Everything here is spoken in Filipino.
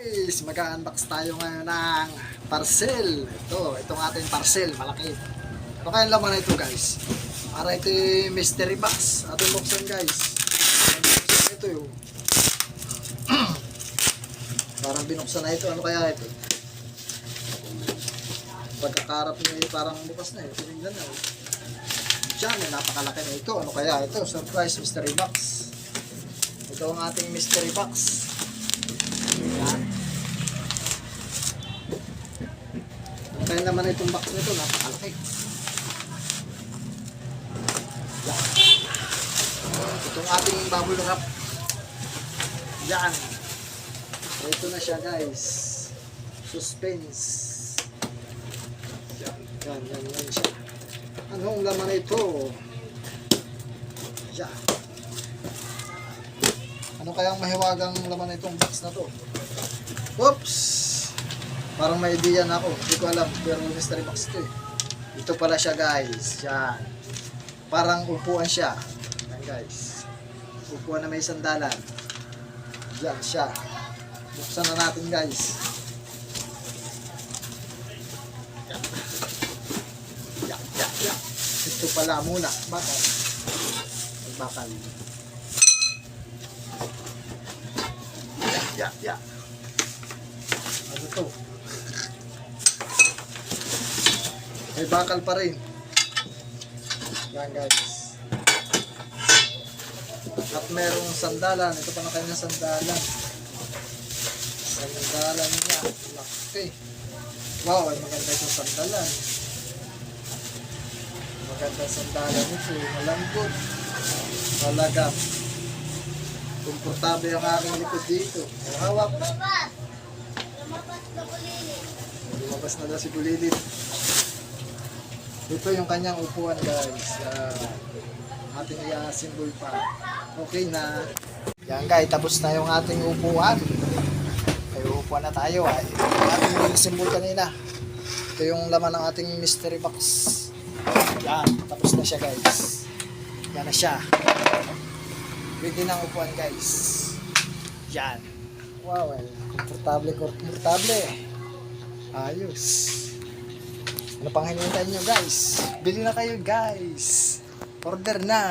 Guys, mag-unbox tayo ngayon ng parcel. Itong ating parcel, malaki. Ano kaya laman na ito guys? Para ito yung mystery box. Ating buksan guys. Ito yung parang binuksan na ito. Ano kaya ito? Pagkakarap niya parang bukas na eh. Tinignan na. Diyan, napakalaki na ito. Ano kaya ito? Surprise mystery box. Ito ang ating mystery box. Yan. Kaya naman itong box nito, napakalaki. Yan. Itong ating bubble wrap. Yan. Ito na siya guys. Suspense. Yan siya. Anong laman ito? Yan. Ano kayang mahiwagang laman itong box na to? Oops! Parang may idea na ako. Hindi ko alam. Pero mystery box ito eh. Ito pala siya guys. Yan. Parang upuan siya. Yan guys. Upuan na may sandalan. Yan siya. Buksan na natin guys. Yan. Yan. Ito pala muna. Bakal. Bakal. Ya. Ano to? May bakal pa rin. Yan guys. At merong sandalan. Ito pa na kanya sandalan. Sandalan niya. Laki. Wow, ay maganda itong sandalan. Maganda sandalan ito. Malambot. Talaga. Komportable ang aking likod dito. Hawak. Lumabas na daw si Bulilit. Ito yung kanyang upuan guys. Ating i-symbol pa. Okay na. Yan guys, tapos na yung ating upuan. Ay upuan na tayo. Ay ating symbol kanina. Ito yung laman ng ating mystery box. Yan, tapos na siya guys. Yan na siya. Pwede ng upuan guys. Yan. Wow, komportable. Ayos. Ano pang hinihintay nyo guys? Bili na kayo guys. Order na.